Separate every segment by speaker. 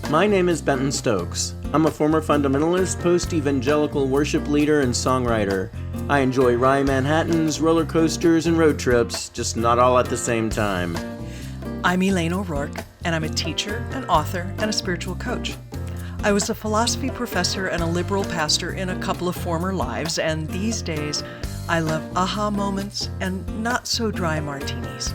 Speaker 1: My name is Benton Stokes. I'm a former fundamentalist, post-evangelical worship leader, and songwriter. I enjoy wry Manhattans, roller coasters, and road trips, just not all at the same time.
Speaker 2: I'm Elane O'Rourke, and I'm a teacher, an author, and a spiritual coach. I was a philosophy professor and a liberal pastor in a couple of former lives, and these days, I love aha moments and not-so-dry martinis.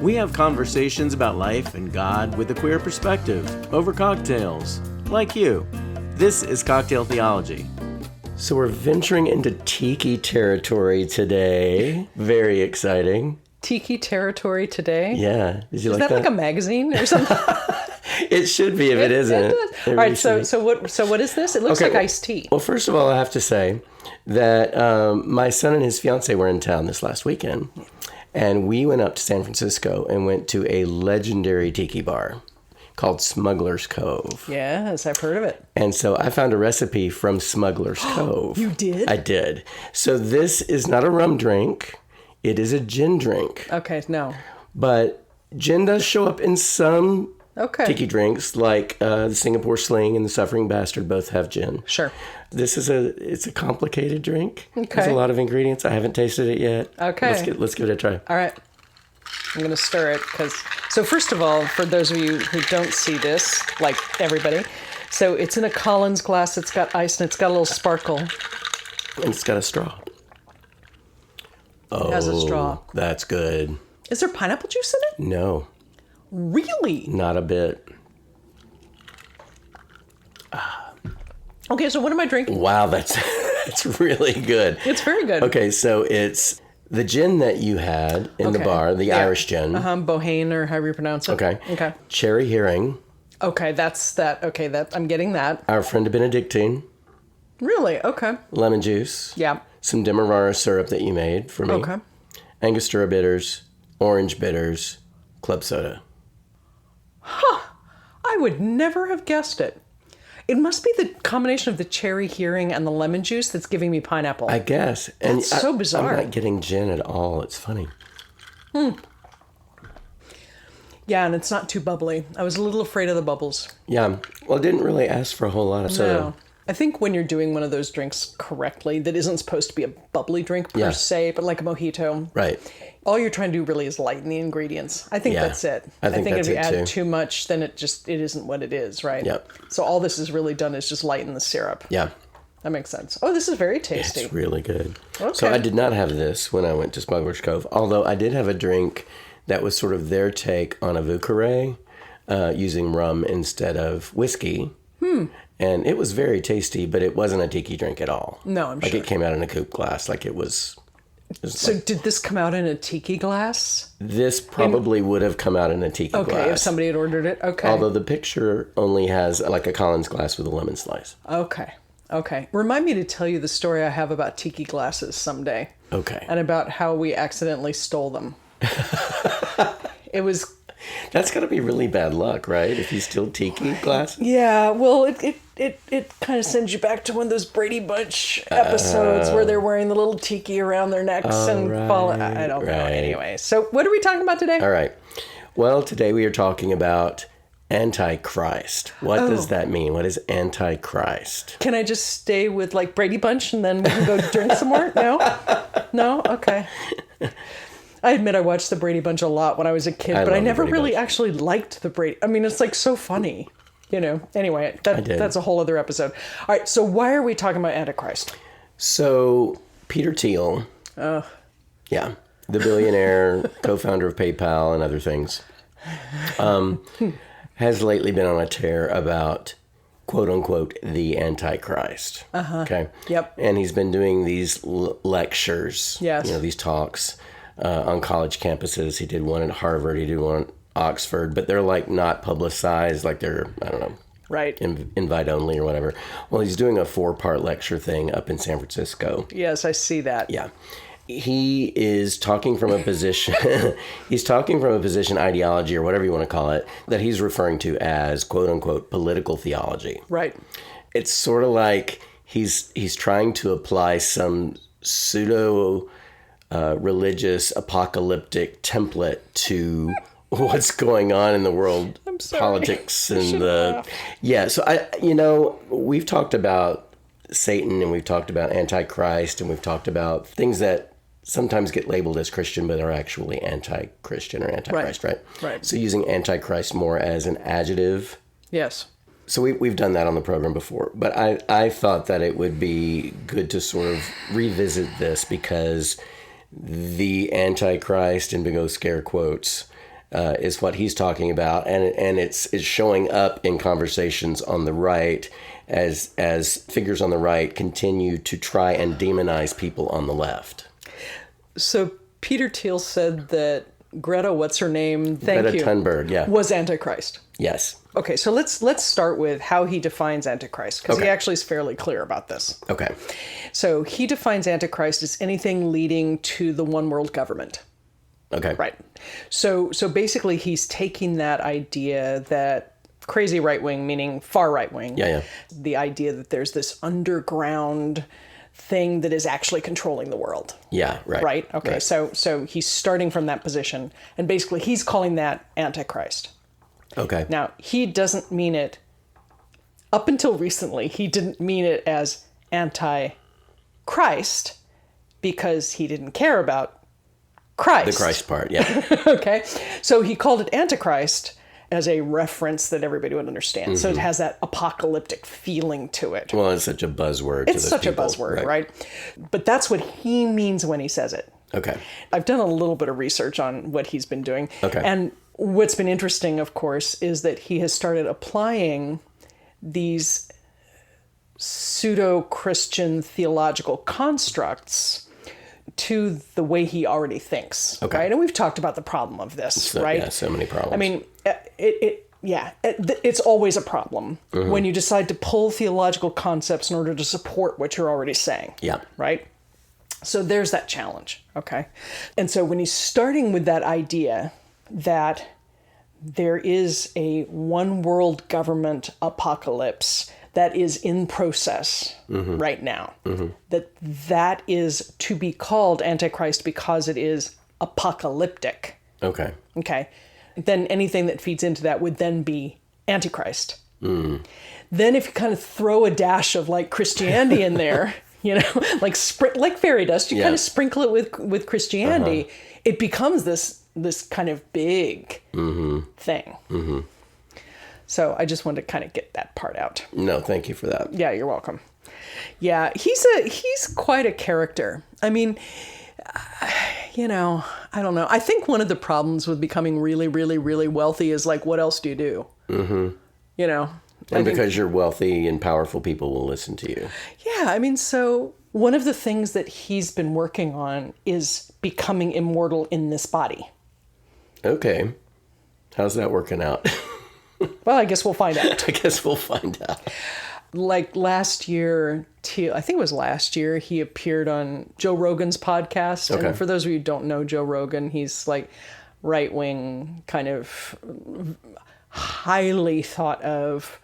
Speaker 1: We have conversations about life and God with a queer perspective, over cocktails, like you. This is Cocktail Theology.
Speaker 3: So we're venturing into tiki territory today. Very exciting.
Speaker 2: Tiki territory today?
Speaker 3: Yeah. Did you
Speaker 2: Is
Speaker 3: like
Speaker 2: that like a magazine or something?
Speaker 3: It should be if it isn't.
Speaker 2: All right, so what is this? It looks like iced tea.
Speaker 3: Well, first of all, I have to say that my son and his fiance were in town this last weekend. And we went up to San Francisco and went to a legendary tiki bar called Smuggler's Cove.
Speaker 2: Yes, I've heard of it.
Speaker 3: And so I found a recipe from Smuggler's Cove.
Speaker 2: You did?
Speaker 3: I did. So this is not a rum drink. It is a gin drink.
Speaker 2: Okay, no.
Speaker 3: But gin does show up in some tiki drinks, like the Singapore Sling and the Suffering Bastard both have gin.
Speaker 2: Sure.
Speaker 3: This is a complicated drink.
Speaker 2: Okay.
Speaker 3: There's a lot of ingredients. I haven't tasted it yet.
Speaker 2: Okay.
Speaker 3: Let's give it a try.
Speaker 2: All right. I'm going to stir it so first of all, for those of you who don't see this, like everybody, so it's in a Collins glass, it's got ice, and it's got a little sparkle.
Speaker 3: And it's got a straw.
Speaker 2: It has a straw.
Speaker 3: That's good.
Speaker 2: Is there pineapple juice in it?
Speaker 3: No.
Speaker 2: Really?
Speaker 3: Not a bit.
Speaker 2: Okay, so what am I drinking?
Speaker 3: Wow, that's really good.
Speaker 2: It's very good.
Speaker 3: Okay, so it's the gin that you had in the bar, the Irish gin.
Speaker 2: Bohane, or however you pronounce it.
Speaker 3: Okay. Cherry herring.
Speaker 2: Okay, that's that. Okay, I'm getting that.
Speaker 3: Our friend a Benedictine.
Speaker 2: Really? Okay.
Speaker 3: Lemon juice.
Speaker 2: Yeah.
Speaker 3: Some Demerara syrup that you made for me.
Speaker 2: Okay.
Speaker 3: Angostura bitters, orange bitters, club soda.
Speaker 2: I would never have guessed it. It must be the combination of the cherry herring and the lemon juice that's giving me pineapple.
Speaker 3: I guess.
Speaker 2: That's so bizarre.
Speaker 3: I'm not getting gin at all. It's funny.
Speaker 2: Yeah, and it's not too bubbly. I was a little afraid of the bubbles.
Speaker 3: Yeah. Well, it didn't really ask for a whole lot of soda.
Speaker 2: No. I think when you're doing one of those drinks correctly, that isn't supposed to be a bubbly drink per se, but like a mojito.
Speaker 3: Right.
Speaker 2: All you're trying to do really is lighten the ingredients. I think that's it.
Speaker 3: I think
Speaker 2: if you add
Speaker 3: too.
Speaker 2: too much, then it isn't what it is, right?
Speaker 3: Yep.
Speaker 2: So all this is really done is just lighten the syrup.
Speaker 3: Yeah.
Speaker 2: That makes sense. Oh, this is very tasty.
Speaker 3: It's really good.
Speaker 2: Okay.
Speaker 3: So I did not have this when I went to Smuggler's Cove, although I did have a drink that was sort of their take on a Vucare, using rum instead of whiskey. And it was very tasty, but it wasn't a tiki drink at all.
Speaker 2: No, I'm
Speaker 3: sure.
Speaker 2: sure.
Speaker 3: Like it came out in a coupe glass, like it was.
Speaker 2: So did this come out in a tiki glass?
Speaker 3: This probably would have come out in a tiki glass.
Speaker 2: Okay, if somebody had ordered it. Okay.
Speaker 3: Although the picture only has like a Collins glass with a lemon slice.
Speaker 2: Okay. Remind me to tell you the story I have about tiki glasses someday.
Speaker 3: Okay.
Speaker 2: And about how we accidentally stole them. It was...
Speaker 3: That's got to be really bad luck, right? If you steal tiki glass.
Speaker 2: Yeah, well, it kind of sends you back to one of those Brady Bunch episodes where they're wearing the little tiki around their necks and falling. I don't know. Anyway, so what are we talking about today?
Speaker 3: All right. Well, today we are talking about Antichrist. What does that mean? What is Antichrist?
Speaker 2: Can I just stay with like Brady Bunch and then we can go drink some more? No? Okay. I admit I watched the Brady Bunch a lot when I was a kid, but I never really actually liked the Brady. I mean, it's like so funny, you know. Anyway, that's a whole other episode. All right, so why are we talking about Antichrist?
Speaker 3: So Peter Thiel, the billionaire, co-founder of PayPal and other things, has lately been on a tear about quote unquote the Antichrist. Okay.
Speaker 2: Yep.
Speaker 3: And he's been doing these lectures.
Speaker 2: Yes.
Speaker 3: These talks. On college campuses. He did one at Harvard, he did one at Oxford, but they're like not publicized, like they're, I don't know,
Speaker 2: right,
Speaker 3: invite only or whatever. Well, he's doing a 4-part lecture thing up in San Francisco.
Speaker 2: Yes, I see that.
Speaker 3: Yeah. He is talking from a position, ideology or whatever you want to call it, that he's referring to as quote unquote political theology.
Speaker 2: Right.
Speaker 3: It's sort of like he's trying to apply some pseudo religious apocalyptic template to what's going on in the world, politics and so we've talked about Satan and we've talked about Antichrist and we've talked about things that sometimes get labeled as Christian but are actually anti-Christian or Antichrist, right?
Speaker 2: Right.
Speaker 3: So using Antichrist more as an adjective.
Speaker 2: Yes.
Speaker 3: So we've done that on the program before, but I thought that it would be good to sort of revisit this because the Antichrist, in big O scare quotes, is what he's talking about, and it's showing up in conversations on the right as figures on the right continue to try and demonize people on the left.
Speaker 2: So Peter Thiel said that Greta, what's her name?
Speaker 3: Greta Thunberg, yeah,
Speaker 2: was Antichrist.
Speaker 3: Yes.
Speaker 2: Okay, so let's start with how he defines Antichrist, because he actually is fairly clear about this.
Speaker 3: Okay.
Speaker 2: So he defines Antichrist as anything leading to the one world government.
Speaker 3: Okay.
Speaker 2: Right. So basically he's taking that idea that crazy right wing, meaning far right wing.
Speaker 3: Yeah.
Speaker 2: The idea that there's this underground thing that is actually controlling the world.
Speaker 3: Yeah, right.
Speaker 2: Right? Okay,
Speaker 3: right.
Speaker 2: So he's starting from that position, and basically he's calling that Antichrist.
Speaker 3: Okay.
Speaker 2: Now, he doesn't mean it, up until recently, he didn't mean it as anti-Christ because he didn't care about Christ.
Speaker 3: The Christ part, yeah.
Speaker 2: Okay, so he called it Antichrist as a reference that everybody would understand. So it has that apocalyptic feeling to it.
Speaker 3: Well, it's such a buzzword to
Speaker 2: It's
Speaker 3: those
Speaker 2: such
Speaker 3: people,
Speaker 2: a buzzword, right? But that's what he means when he says it.
Speaker 3: Okay.
Speaker 2: I've done a little bit of research on what he's been doing.
Speaker 3: Okay.
Speaker 2: And what's been interesting, of course, is that he has started applying these pseudo-Christian theological constructs to the way he already thinks.
Speaker 3: Okay.
Speaker 2: Right? And we've talked about the problem of this, right?
Speaker 3: Yeah, so many problems.
Speaker 2: I mean, it's always a problem when you decide to pull theological concepts in order to support what you're already saying.
Speaker 3: Yeah.
Speaker 2: Right? So there's that challenge, okay? And so when he's starting with that idea that there is a one world government apocalypse that is in process right now, that is to be called Antichrist because it is apocalyptic.
Speaker 3: Okay.
Speaker 2: Okay. Then anything that feeds into that would then be Antichrist. Then if you kind of throw a dash of like Christianity in there, like fairy dust, you kind of sprinkle it with Christianity, it becomes this kind of big thing. So I just wanted to kind of get that part out.
Speaker 3: No, thank you for that.
Speaker 2: Yeah, you're welcome. Yeah, he's quite a character. I mean, I don't know. I think one of the problems with becoming really, really, really wealthy is like, what else do you do? And
Speaker 3: because you're wealthy and powerful, people will listen to you.
Speaker 2: Yeah, I mean, so one of the things that he's been working on is becoming immortal in this body.
Speaker 3: Okay. How's that working out?
Speaker 2: Well, I guess we'll find out.
Speaker 3: I guess we'll find out.
Speaker 2: Like last year, I think it was last year, he appeared on Joe Rogan's podcast.
Speaker 3: Okay.
Speaker 2: And for those of you who don't know Joe Rogan, he's like right-wing, kind of highly thought of.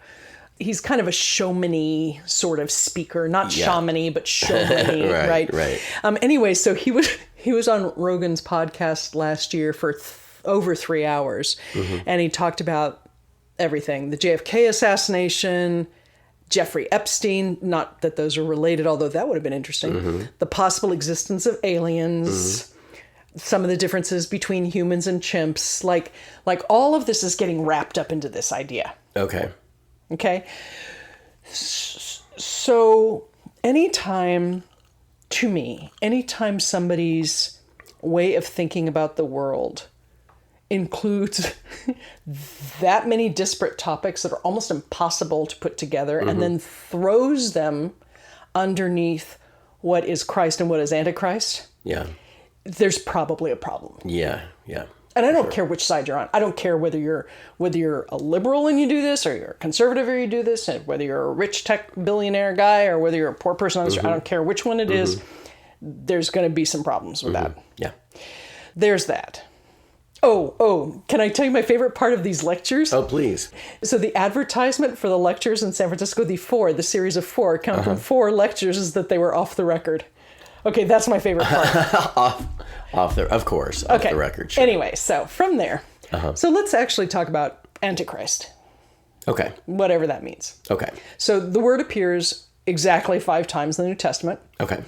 Speaker 2: He's kind of a showman-y sort of speaker, not shamany, but showman-y, right? Anyway, so he was on Rogan's podcast last year for over 3 hours, and he talked about everything: the JFK assassination, Jeffrey Epstein, not that those are related, although that would have been interesting, the possible existence of aliens, some of the differences between humans and chimps, like all of this is getting wrapped up into this idea. Okay. So anytime somebody's way of thinking about the world includes that many disparate topics that are almost impossible to put together and then throws them underneath what is Christ and what is Antichrist, there's probably a problem.
Speaker 3: Yeah.
Speaker 2: And I don't care which side you're on. I don't care whether you're a liberal and you do this, or you're a conservative or you do this, and whether you're a rich tech billionaire guy or whether you're a poor person on the street. I don't care which one it is. There's going to be some problems with that.
Speaker 3: Yeah.
Speaker 2: There's that. Oh, can I tell you my favorite part of these lectures?
Speaker 3: Oh, please.
Speaker 2: So the advertisement for the lectures in San Francisco, the series of 4, count from 4 lectures, is that they were off the record. Okay, that's my favorite part.
Speaker 3: Off the record. Sure.
Speaker 2: Anyway, so from there, So let's actually talk about Antichrist,
Speaker 3: Okay.
Speaker 2: whatever that means.
Speaker 3: Okay.
Speaker 2: So the word appears exactly 5 times in the New Testament,
Speaker 3: Okay.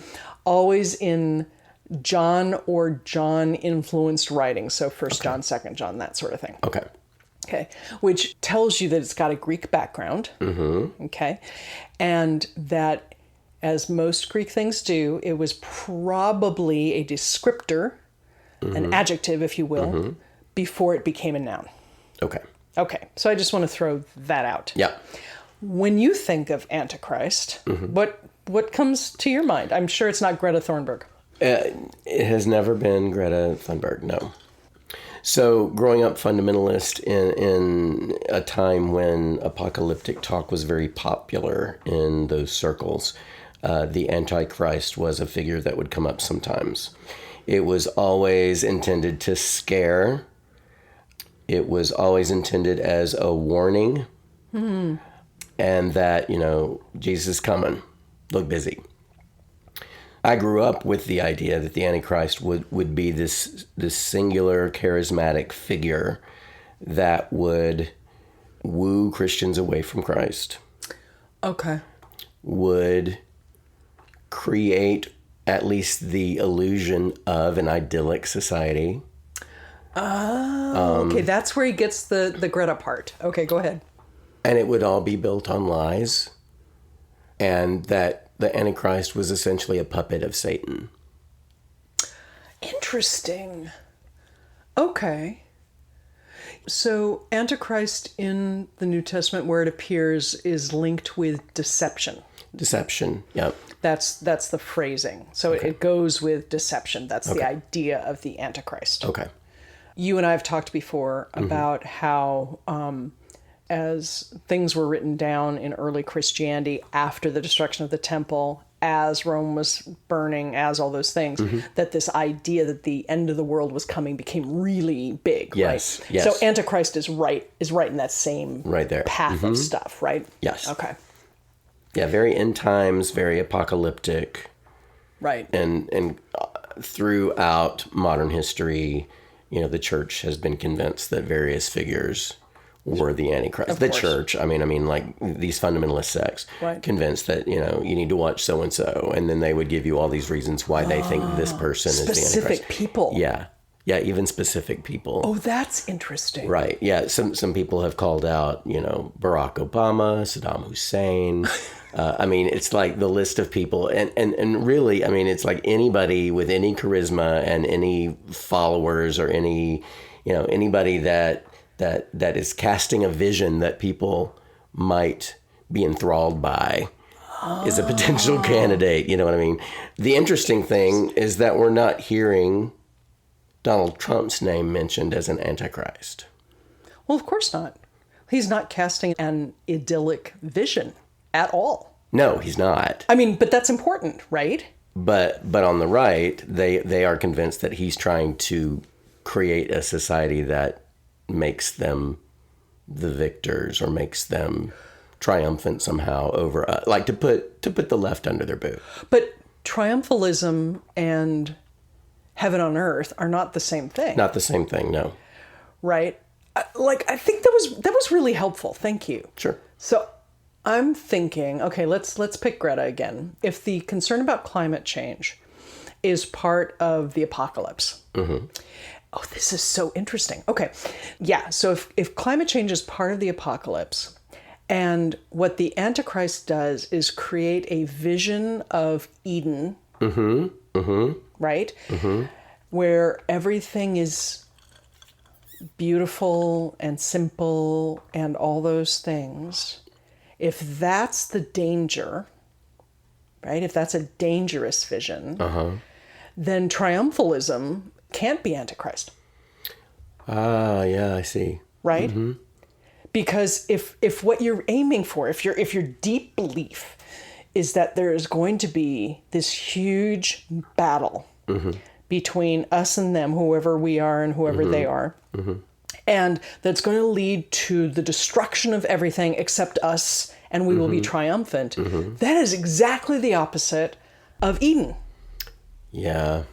Speaker 2: always in John or John-influenced writings. So 1 John, 2 John, that sort of thing.
Speaker 3: Okay.
Speaker 2: Okay, which tells you that it's got a Greek background. Okay, and that, as most Greek things do, it was probably a descriptor, an adjective, if you will, before it became a noun.
Speaker 3: Okay.
Speaker 2: Okay, so I just want to throw that out.
Speaker 3: Yeah.
Speaker 2: When you think of Antichrist, what comes to your mind? I'm sure it's not Greta Thunberg.
Speaker 3: It has never been Greta Thunberg, no. So growing up fundamentalist in a time when apocalyptic talk was very popular in those circles, the Antichrist was a figure that would come up sometimes. It was always intended to scare. It was always intended as a warning. And that, Jesus is coming. Look busy. I grew up with the idea that the Antichrist would be this singular charismatic figure that would woo Christians away from Christ.
Speaker 2: Okay.
Speaker 3: Would create at least the illusion of an idyllic society.
Speaker 2: Okay, that's where he gets the Greta part. Okay, go ahead.
Speaker 3: And it would all be built on lies. And that the Antichrist was essentially a puppet of Satan.
Speaker 2: Interesting. Okay. So Antichrist in the New Testament, where it appears, is linked with deception.
Speaker 3: Deception, yep.
Speaker 2: That's the phrasing. So it goes with deception. That's the idea of the Antichrist.
Speaker 3: Okay.
Speaker 2: You and I have talked before about how as things were written down in early Christianity after the destruction of the temple, as Rome was burning, as all those things, that this idea that the end of the world was coming became really big,
Speaker 3: Yes,
Speaker 2: right?
Speaker 3: yes.
Speaker 2: So Antichrist is right in that same
Speaker 3: Right there.
Speaker 2: path of stuff, right?
Speaker 3: Yes.
Speaker 2: Okay.
Speaker 3: Yeah, very end times, very apocalyptic.
Speaker 2: Right.
Speaker 3: And throughout modern history, the church has been convinced that various figures were the Antichrist.
Speaker 2: Of
Speaker 3: The
Speaker 2: course.
Speaker 3: church, like these fundamentalist sects,
Speaker 2: Right.
Speaker 3: convinced that, you need to watch so-and-so. And then they would give you all these reasons why they think this person is the Antichrist.
Speaker 2: Specific people.
Speaker 3: Yeah. Yeah, even specific people.
Speaker 2: Oh, that's interesting.
Speaker 3: Right. Yeah. Some people have called out, Barack Obama, Saddam Hussein. It's like the list of people. And really, it's like anybody with any charisma and any followers or any, anybody that is casting a vision that people might be enthralled by is a potential candidate. You know what I mean? The interesting thing is that we're not hearing Donald Trump's name mentioned as an Antichrist.
Speaker 2: Well, of course not. He's not casting an idyllic vision at all.
Speaker 3: No, he's not.
Speaker 2: But that's important, right?
Speaker 3: But on the right, they are convinced that he's trying to create a society that makes them the victors or makes them triumphant somehow over, like to put the left under their boot.
Speaker 2: But triumphalism and heaven on earth are not the same thing.
Speaker 3: Not the same thing, no.
Speaker 2: Right? I think that was really helpful. Thank you.
Speaker 3: Sure.
Speaker 2: So I'm thinking, okay, let's pick Greta again. If the concern about climate change is part of the apocalypse. Oh, this is so interesting. Okay. Yeah. So if climate change is part of the apocalypse, and what the Antichrist does is create a vision of Eden, right? Where everything is beautiful and simple and all those things. If that's the danger, right? If that's a dangerous vision, then triumphalism can't be Antichrist.
Speaker 3: Ah, yeah, I see.
Speaker 2: Right? Because if what you're aiming for, if your deep belief is that there is going to be this huge battle between us and them, whoever we are and whoever they are, and that's going to lead to the destruction of everything except us, and we will be triumphant, that is exactly the opposite of Eden.
Speaker 3: Yeah.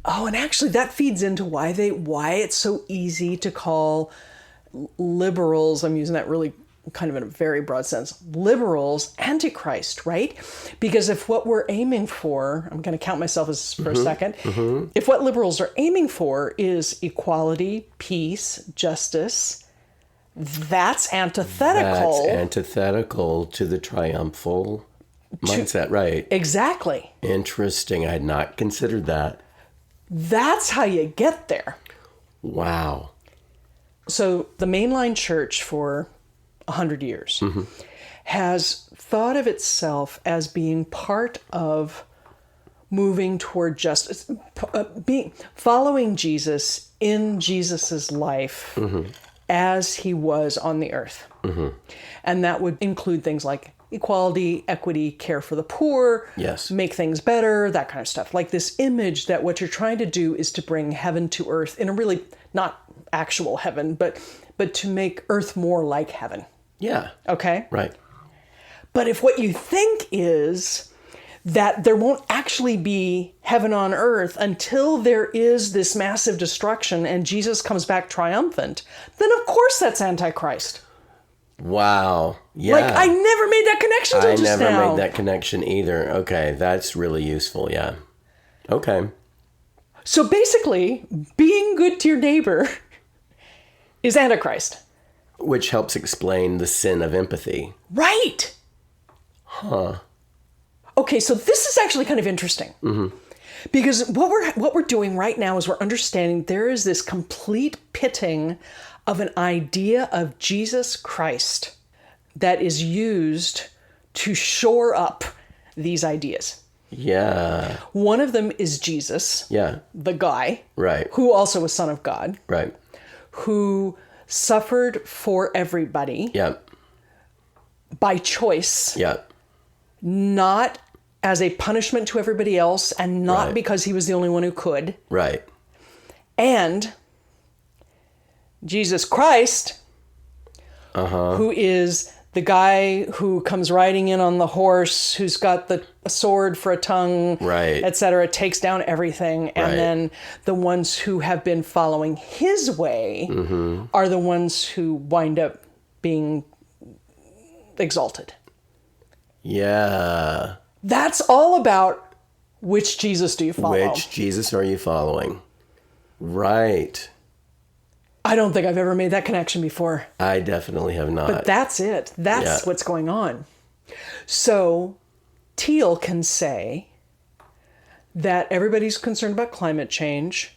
Speaker 2: Oh, and actually that feeds into why it's so easy to call liberals, I'm using that really kind of in a very broad sense, liberals Antichrist, right? Because if what we're aiming for, I'm going to count myself as for a second, if what liberals are aiming for is equality, peace, justice, that's antithetical.
Speaker 3: That's antithetical to the triumphal mindset, right?
Speaker 2: Exactly.
Speaker 3: Interesting. I had not considered that.
Speaker 2: That's how you get there.
Speaker 3: Wow.
Speaker 2: So the mainline church for 100 years has thought of itself as being part of moving toward justice, following Jesus in Jesus's life as he was on the earth. And that would include things like equality, equity, care for the poor,
Speaker 3: yes,
Speaker 2: make things better, that kind of stuff. Like this image that what you're trying to do is to bring heaven to earth in a really, not actual heaven, but to make earth more like heaven.
Speaker 3: Yeah.
Speaker 2: Okay?
Speaker 3: Right.
Speaker 2: But if what you think is that there won't actually be heaven on earth until there is this massive destruction and Jesus comes back triumphant, then of course that's Antichrist.
Speaker 3: Wow. Yeah.
Speaker 2: Like, I never made that connection till just now.
Speaker 3: I never made that connection either. Okay, that's really useful, yeah. Okay.
Speaker 2: So basically, being good to your neighbor is Antichrist.
Speaker 3: Which helps explain the sin of empathy.
Speaker 2: Right.
Speaker 3: Huh.
Speaker 2: Okay, so this is actually kind of interesting. Because what we're doing right now is we're understanding there is this complete pitting of an idea of Jesus Christ that is used to shore up these ideas.
Speaker 3: Yeah.
Speaker 2: One of them is Jesus,
Speaker 3: Yeah.
Speaker 2: the guy,
Speaker 3: Right.
Speaker 2: who also was Son of God,
Speaker 3: Right.
Speaker 2: who suffered for everybody
Speaker 3: Yeah.
Speaker 2: by choice,
Speaker 3: Yeah.
Speaker 2: not as a punishment to everybody else, and not
Speaker 3: Right.
Speaker 2: because he was the only one who could.
Speaker 3: Right.
Speaker 2: And Jesus Christ, who is the guy who comes riding in on the horse, who's got a sword for a tongue,
Speaker 3: Right.
Speaker 2: etc., takes down everything. And
Speaker 3: Right.
Speaker 2: then the ones who have been following his way are the ones who wind up being exalted.
Speaker 3: Yeah.
Speaker 2: That's all about which Jesus do you follow.
Speaker 3: Which Jesus are you following? Right.
Speaker 2: I don't think I've ever made that connection before.
Speaker 3: I definitely have not.
Speaker 2: But that's it. That's what's going on. So Teal can say that everybody's concerned about climate change.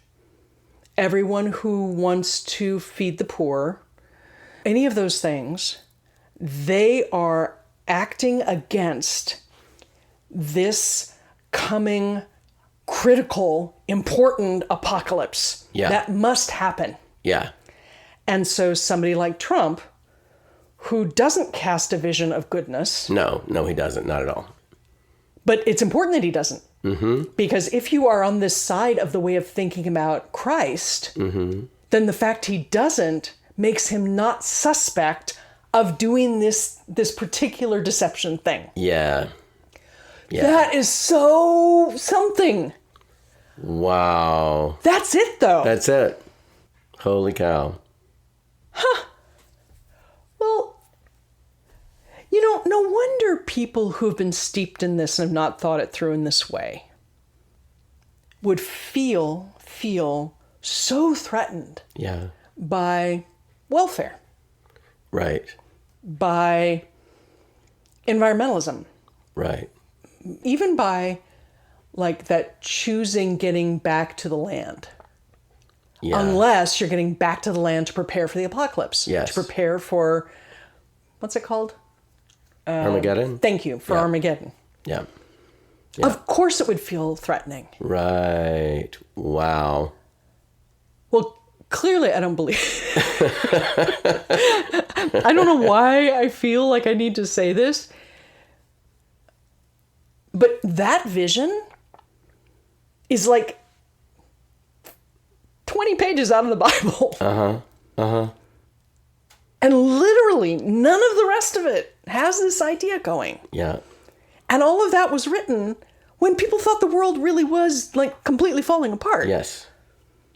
Speaker 2: Everyone who wants to feed the poor, any of those things, they are acting against this coming critical, important apocalypse that must happen.
Speaker 3: Yeah.
Speaker 2: And so somebody like Trump, who doesn't cast a vision of goodness.
Speaker 3: No, he doesn't. Not at all.
Speaker 2: But it's important that he doesn't. Because if you are on this side of the way of thinking about Christ, then the fact he doesn't makes him not suspect of doing this particular deception thing.
Speaker 3: Yeah. Yeah.
Speaker 2: That is so something.
Speaker 3: Wow.
Speaker 2: That's it, though.
Speaker 3: That's it. Holy cow.
Speaker 2: Well, no wonder people who have been steeped in this and have not thought it through in this way would feel so threatened
Speaker 3: Yeah.
Speaker 2: by welfare,
Speaker 3: Right.
Speaker 2: by environmentalism,
Speaker 3: Right.
Speaker 2: even by like that choosing getting back to the land.
Speaker 3: Yeah.
Speaker 2: Unless you're getting back to the land to prepare for the apocalypse.
Speaker 3: Yes.
Speaker 2: To prepare for, what's it called?
Speaker 3: Armageddon?
Speaker 2: Thank you, for Armageddon.
Speaker 3: Yeah. Yeah.
Speaker 2: Of course it would feel threatening.
Speaker 3: Right. Wow.
Speaker 2: Well, clearly I don't believe. I don't know why I feel like I need to say this. But that vision is like 20 pages out of the Bible. And literally none of the rest of it has this idea going.
Speaker 3: Yeah.
Speaker 2: And all of that was written When people thought the world really was like completely falling apart.
Speaker 3: Yes.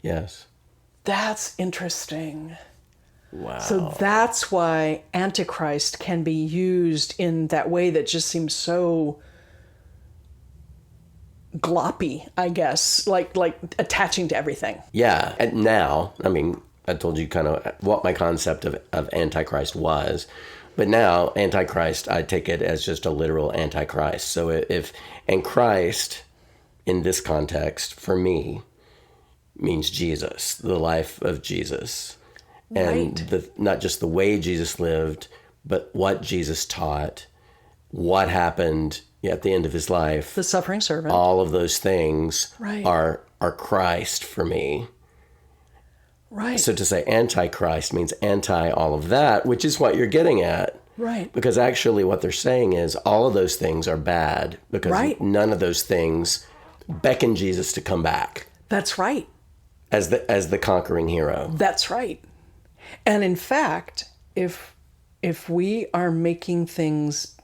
Speaker 3: Yes.
Speaker 2: That's interesting.
Speaker 3: Wow.
Speaker 2: So that's why Antichrist can be used in that way that just seems so gloppy, I guess, like attaching to everything.
Speaker 3: Yeah. And now, I mean, I told you kind of what my concept of Antichrist was. But now, Antichrist, I take it as just a literal Antichrist. So and Christ, in this context, for me, means Jesus, the life of Jesus. And
Speaker 2: Right.
Speaker 3: not just the way Jesus lived, but what Jesus taught, what happened at the end of his life.
Speaker 2: The suffering servant.
Speaker 3: All of those things
Speaker 2: Right.
Speaker 3: are Christ for me.
Speaker 2: Right.
Speaker 3: So to say Antichrist means anti all of that, which is what you're getting at.
Speaker 2: Right.
Speaker 3: Because actually what they're saying is all of those things are bad because
Speaker 2: Right.
Speaker 3: none of those things beckon Jesus to come back
Speaker 2: That's right.
Speaker 3: as the conquering hero.
Speaker 2: That's right. And in fact, if we are making things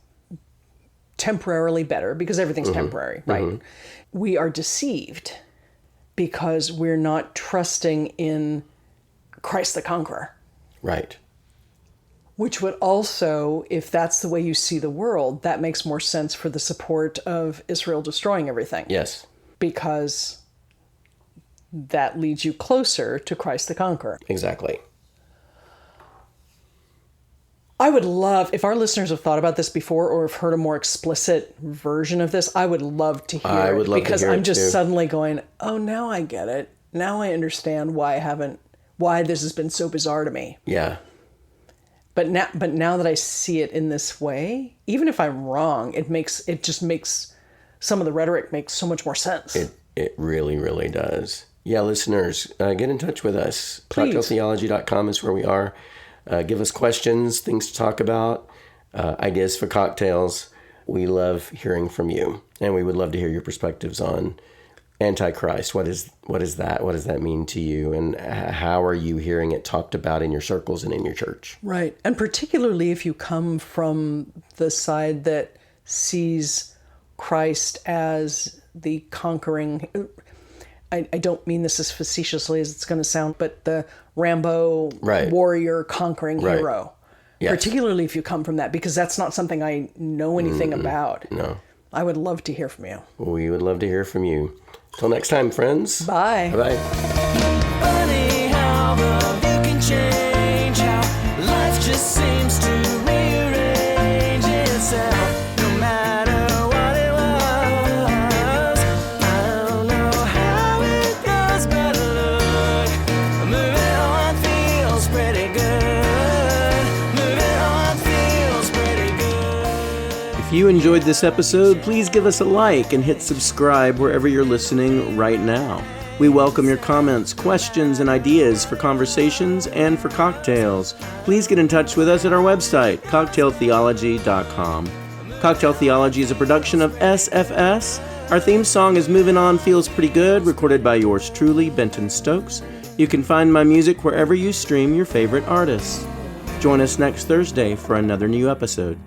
Speaker 2: temporarily better, because everything's temporary, right? We are deceived because we're not trusting in Christ the Conqueror.
Speaker 3: Right.
Speaker 2: Which would also, if that's the way you see the world, that makes more sense for the support of Israel destroying everything.
Speaker 3: Yes.
Speaker 2: Because that leads you closer to Christ the Conqueror.
Speaker 3: Exactly.
Speaker 2: I would love, if our listeners have thought about this before or have heard a more explicit version of this, I would love to hear
Speaker 3: I would love to
Speaker 2: because
Speaker 3: hear
Speaker 2: I'm
Speaker 3: it
Speaker 2: just
Speaker 3: too.
Speaker 2: suddenly going, oh, now I get it. Now I understand why this has been so bizarre to me.
Speaker 3: Yeah.
Speaker 2: But now that I see it in this way, even if I'm wrong, it just makes some of the rhetoric makes so much more sense.
Speaker 3: It really, really does. Yeah, listeners, get in touch with us.
Speaker 2: Please.
Speaker 3: Cocktailtheology.com is where we are. Give us questions, things to talk about, ideas for cocktails. We love hearing from you, and we would love to hear your perspectives on Antichrist. What is that? What does that mean to you? And how are you hearing it talked about in your circles and in your church?
Speaker 2: Right. And particularly if you come from the side that sees Christ as the conquering, I don't mean this as facetiously as it's going to sound, but the Rambo warrior conquering hero.
Speaker 3: Yes.
Speaker 2: Particularly if you come from that, because that's not something I know anything about.
Speaker 3: No.
Speaker 2: I would love to hear from you.
Speaker 3: We would love to hear from you. Till next time, friends.
Speaker 2: Bye.
Speaker 3: Bye-bye.
Speaker 4: Funny how the view can change, how life just seems to rearrange itself. No matter what it was, I don't know how it goes, but look, moving on feels pretty good. Moving on feels pretty good.
Speaker 1: If you enjoyed this episode, please give us a like and hit subscribe wherever you're listening right now. We welcome your comments, questions, and ideas for conversations and for cocktails. Please get in touch with us at our website, cocktailtheology.com. Cocktail Theology is a production of SFS. Our theme song is Moving On Feels Pretty Good, recorded by yours truly, Benton Stokes. You can find my music wherever you stream your favorite artists. Join us next Thursday for another new episode.